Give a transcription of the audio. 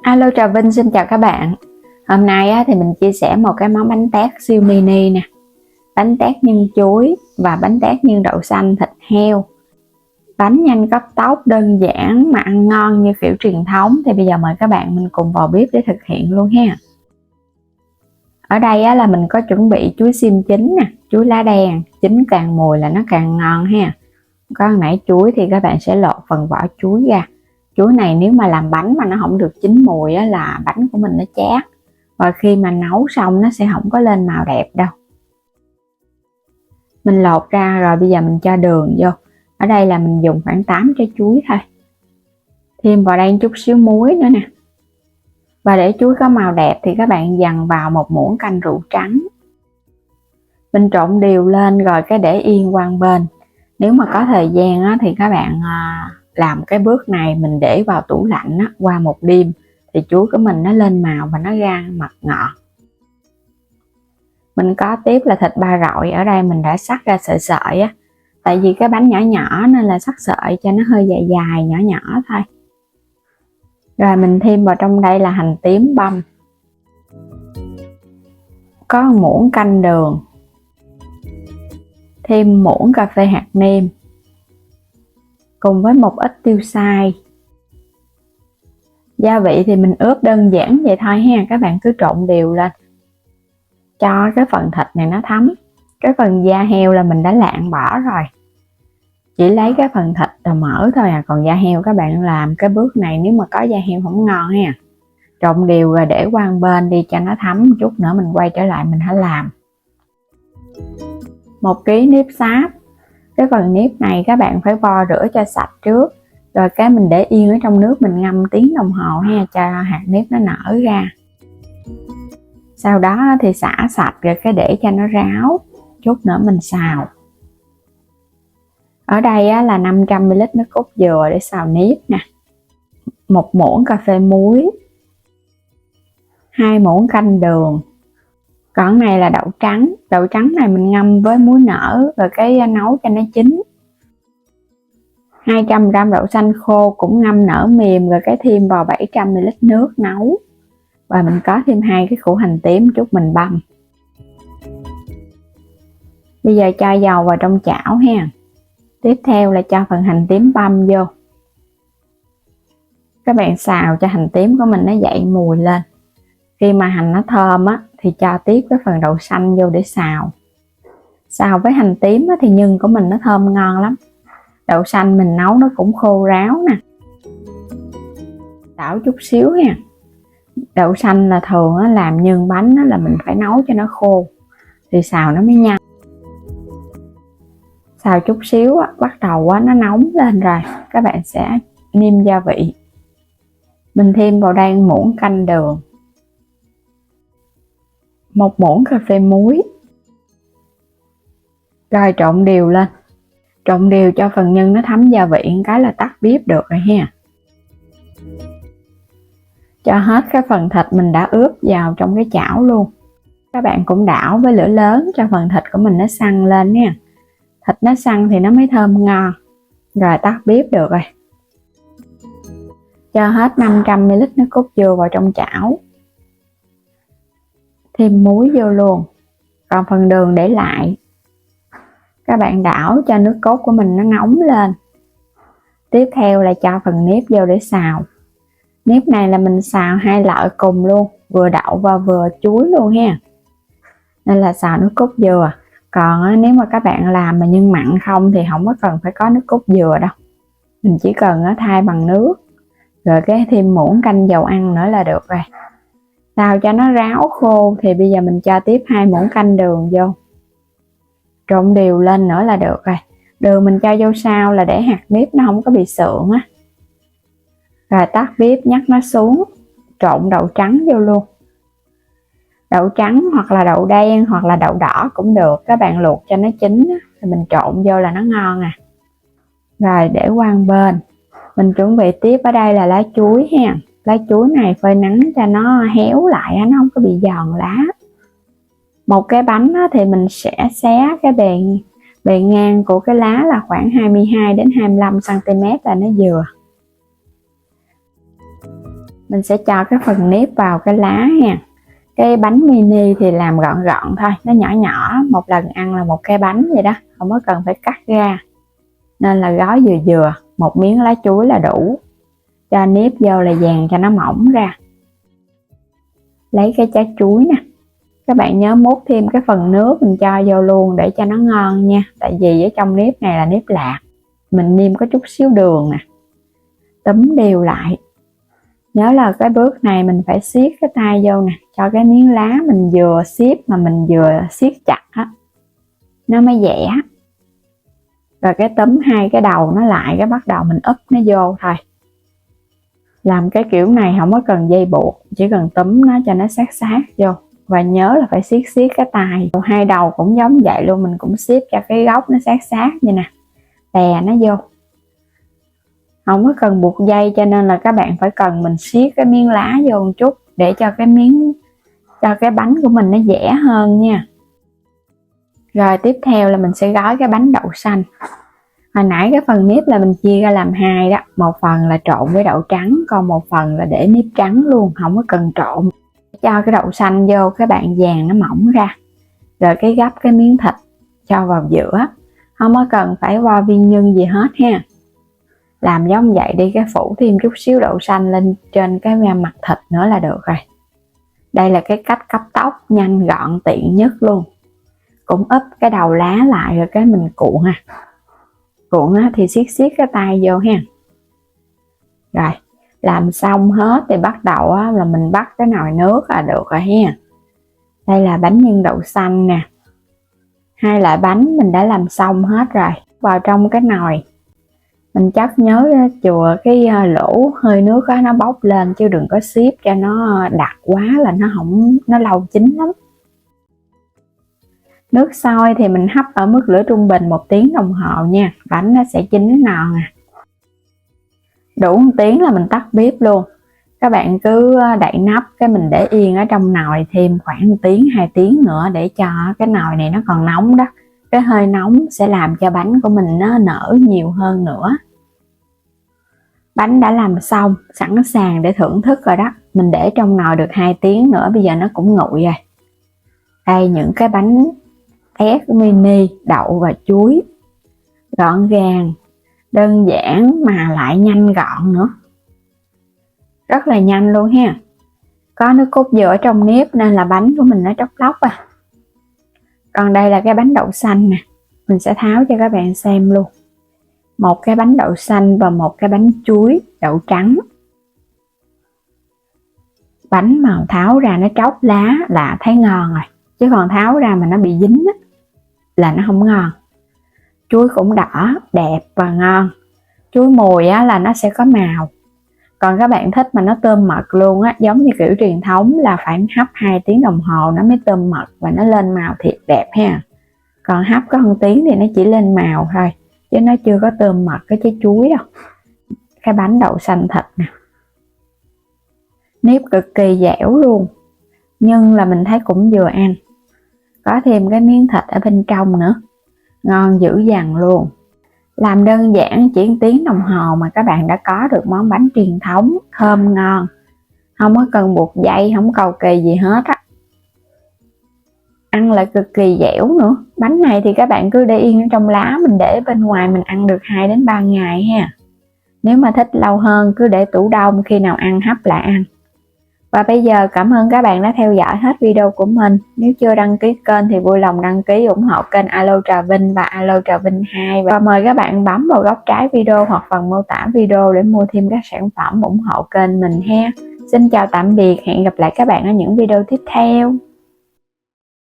Alo, chào Vinh, xin chào các bạn. Hôm nay thì mình chia sẻ một cái món bánh tét siêu mini nè. Bánh tét nhân chuối và bánh tét nhân đậu xanh thịt heo. Bánh nhanh cấp tốc, đơn giản mà ăn ngon như kiểu truyền thống. Thì bây giờ mời các bạn mình cùng vào bếp để thực hiện luôn ha. Ở đây là mình có chuẩn bị chuối xiêm chín nè, chuối lá đen, chín càng mùi là nó càng ngon ha. Có nãy chuối thì các bạn sẽ lột phần vỏ chuối ra. Chuối này nếu mà làm bánh mà nó không được chín mùi là bánh của mình nó chát, và khi mà nấu xong nó sẽ không có lên màu đẹp đâu. Mình lột ra rồi, bây giờ mình cho đường vô. Ở đây là mình dùng khoảng 8 trái chuối thôi. Thêm vào đây chút xíu muối nữa nè. Và để chuối có màu đẹp thì các bạn dằn vào một muỗng canh rượu trắng. Mình trộn đều lên rồi cái để yên qua một bên. Nếu mà có thời gian thì các bạn làm cái bước này mình để vào tủ lạnh qua một đêm thì chuối của mình nó lên màu và nó ra mật ngọt. Mình có tiếp là thịt ba rọi, ở đây mình đã cắt ra sợi sợi tại vì cái bánh nhỏ nhỏ nên là cắt sợi cho nó hơi dài dài nhỏ nhỏ thôi. Rồi mình thêm vào trong đây là hành tím băm, có một muỗng canh đường, thêm muỗng cà phê hạt nêm cùng với một ít tiêu xay. Gia vị thì mình ướp đơn giản vậy thôi ha, các bạn cứ trộn đều lên cho cái phần thịt này nó thấm. Cái phần da heo là mình đã lạng bỏ rồi, chỉ lấy cái phần thịt và mỡ thôi còn da heo các bạn làm cái bước này nếu mà có da heo không ngon ha. Trộn đều rồi để qua một bên đi cho nó thấm, chút nữa mình quay trở lại mình hãy làm. 1 kg nếp sáp. Cái phần nếp này các bạn phải vo rửa cho sạch trước, rồi cái mình để yên ở trong nước mình ngâm tiếng đồng hồ ha, cho hạt nếp nó nở ra. Sau đó thì xả sạch rồi cái để cho nó ráo, chút nữa mình xào. Ở đây là 500 ml nước cốt dừa để xào nếp nè, 1 muỗng cà phê muối, 2 muỗng canh đường. Còn này là đậu trắng. Đậu trắng này mình ngâm với muối nở rồi cái nấu cho nó chín. 200 g đậu xanh khô cũng ngâm nở mềm rồi cái thêm vào 700 ml nước nấu. Và mình có thêm 2 cái củ hành tím chút mình băm. Bây giờ cho dầu vào trong chảo ha. Tiếp theo là cho phần hành tím băm vô. Các bạn xào cho hành tím của mình nó dậy mùi lên. Khi mà hành nó thơm thì cho tiếp cái phần đậu xanh vô để xào. Xào với hành tím thì nhân của mình nó thơm ngon lắm. Đậu xanh mình nấu nó cũng khô ráo nè. Đảo chút xíu ha. Đậu xanh là thường làm nhân bánh là mình phải nấu cho nó khô thì xào nó mới nhanh. Xào chút xíu bắt đầu nó nóng lên rồi, các bạn sẽ nêm gia vị. Mình thêm vào đây muỗng canh đường, 1 muỗng cà phê muối. Rồi trộn đều lên. Trộn đều cho phần nhân nó thấm gia vị cái là tắt bếp được rồi ha. Cho hết cái phần thịt mình đã ướp vào trong cái chảo luôn. Các bạn cũng đảo với lửa lớn cho phần thịt của mình nó săn lên nha. Thịt nó săn thì nó mới thơm ngon. Rồi tắt bếp được rồi. Cho hết 500 ml nước cốt dừa vào trong chảo. Thêm muối vô luôn. Còn phần đường để lại. Các bạn đảo cho nước cốt của mình nó nóng lên. Tiếp theo là cho phần nếp vô để xào. Nếp này là mình xào 2 loại cùng luôn, vừa đậu và vừa chuối luôn ha. Nên là xào nước cốt dừa. Còn nếu mà các bạn làm mà nhân mặn không thì không có cần phải có nước cốt dừa đâu. Mình chỉ cần thay bằng nước. Rồi cái thêm muỗng canh dầu ăn nữa là được rồi. Sao cho nó ráo khô thì bây giờ mình cho tiếp 2 muỗng canh đường vô. Trộn đều lên nữa là được rồi. Đường mình cho vô sau là để hạt nếp nó không có bị sượng Rồi tắt bếp nhắc nó xuống. Trộn đậu trắng vô luôn. Đậu trắng hoặc là đậu đen hoặc là đậu đỏ cũng được. Các bạn luộc cho nó chín thì mình trộn vô là nó ngon Rồi để qua một bên. Mình chuẩn bị tiếp ở đây là lá chuối ha. Lá chuối này phơi nắng cho nó héo lại, nó không có bị giòn lá. Một cái bánh thì mình sẽ xé cái bề ngang của cái lá là khoảng 22 đến 25 cm là nó vừa. Mình sẽ cho cái phần nếp vào cái lá nha. Cái bánh mini thì làm gọn gọn thôi, nó nhỏ nhỏ, một lần ăn là một cái bánh vậy đó, không có cần phải cắt ra. Nên là gói vừa vừa, một miếng lá chuối là đủ. Cho nếp vô là dàn cho nó mỏng ra. Lấy cái trái chuối nè, các bạn nhớ múc thêm cái phần nước mình cho vô luôn để cho nó ngon nha. Tại vì ở trong nếp này là nếp lạc, mình nêm có chút xíu đường nè. Túm đều lại. Nhớ là cái bước này mình phải siết cái tay vô nè, cho cái miếng lá mình vừa siết mà mình vừa siết chặt á, nó mới dẻ. Rồi cái túm hai cái đầu nó lại, cái bắt đầu mình úp nó vô thôi. Làm cái kiểu này không có cần dây buộc, chỉ cần túm nó cho nó sát sát vô. Và nhớ là phải siết cái tay. Hai đầu cũng giống vậy luôn, mình cũng siết cho cái góc nó sát sát như nè, đè nó vô. Không có cần buộc dây, cho nên là các bạn phải cần mình siết cái miếng lá vô một chút để cho cái bánh của mình nó dẻ hơn nha. Rồi tiếp theo là mình sẽ gói cái bánh đậu xanh. Hồi nãy cái phần nếp là mình chia ra làm hai đó, một phần là trộn với đậu trắng, còn một phần là để nếp trắng luôn, không có cần trộn. Cho cái đậu xanh vô, các bạn dàn nó mỏng ra, rồi cái gấp cái miếng thịt cho vào giữa, không có cần phải vo viên nhân gì hết ha. Làm giống vậy đi, cái phủ thêm chút xíu đậu xanh lên trên cái mặt thịt nữa là được rồi. Đây là cái cách cấp tốc, nhanh gọn tiện nhất luôn. Cũng úp cái đầu lá lại rồi cái mình cuộn cuộn thì siết cái tay vô ha. Rồi làm xong hết thì bắt đầu là mình bắt cái nồi nước là được rồi ha. Đây là bánh nhân đậu xanh nè, hai loại bánh mình đã làm xong hết rồi. Vào trong cái nồi mình chắc nhớ chừa cái lỗ hơi nước đó, nó bốc lên chứ đừng có siết cho nó đặc quá là nó lâu chín lắm. Nước sôi thì mình hấp ở mức lửa trung bình 1 tiếng đồng hồ nha, bánh nó sẽ chín ngon à. Đủ 1 tiếng là mình tắt bếp luôn. Các bạn cứ đậy nắp cái mình để yên ở trong nồi thêm khoảng 1 tiếng 2 tiếng nữa để cho cái nồi này nó còn nóng đó. Cái hơi nóng sẽ làm cho bánh của mình nó nở nhiều hơn nữa. Bánh đã làm xong, sẵn sàng để thưởng thức rồi đó. Mình để trong nồi được 2 tiếng nữa, bây giờ nó cũng nguội rồi. Đây những cái bánh tét mini đậu và chuối, gọn gàng, đơn giản mà lại nhanh gọn nữa. Rất là nhanh luôn ha. Có nước cốt dừa ở trong nếp nên là bánh của mình nó tróc lóc à. Còn đây là cái bánh đậu xanh nè, mình sẽ tháo cho các bạn xem luôn. Một cái bánh đậu xanh và một cái bánh chuối đậu trắng. Bánh mà tháo ra nó tróc lá là thấy ngon rồi, chứ còn tháo ra mà nó bị dính á, là nó không ngon. Chuối cũng đỏ, đẹp và ngon. Chuối mùi á, là nó sẽ có màu. Còn các bạn thích mà nó tươm mật luôn á, giống như kiểu truyền thống là phải hấp 2 tiếng đồng hồ nó mới tươm mật và nó lên màu thiệt đẹp ha. Còn hấp có 1 tiếng thì nó chỉ lên màu thôi, chứ nó chưa có tươm mật cái trái chuối đâu. Cái bánh đậu xanh thịt nè, nếp cực kỳ dẻo luôn, nhưng là mình thấy cũng vừa ăn. Có thêm cái miếng thịt ở bên trong nữa, ngon dữ dằn luôn. Làm đơn giản chỉ 1 tiếng đồng hồ mà các bạn đã có được món bánh truyền thống thơm ngon, không có cần buộc dây, không cầu kỳ gì hết á. Ăn lại cực kỳ dẻo nữa. Bánh này thì các bạn cứ để yên ở trong lá, mình để bên ngoài mình ăn được 2 đến 3 ngày ha. Nếu mà thích lâu hơn cứ để tủ đông, khi nào ăn hấp lại ăn. Và bây giờ cảm ơn các bạn đã theo dõi hết video của mình. Nếu chưa đăng ký kênh thì vui lòng đăng ký ủng hộ kênh Alo Trà Vinh và Alo Trà Vinh 2. Và mời các bạn bấm vào góc trái video hoặc phần mô tả video để mua thêm các sản phẩm ủng hộ kênh mình ha. Xin chào tạm biệt, hẹn gặp lại các bạn ở những video tiếp theo.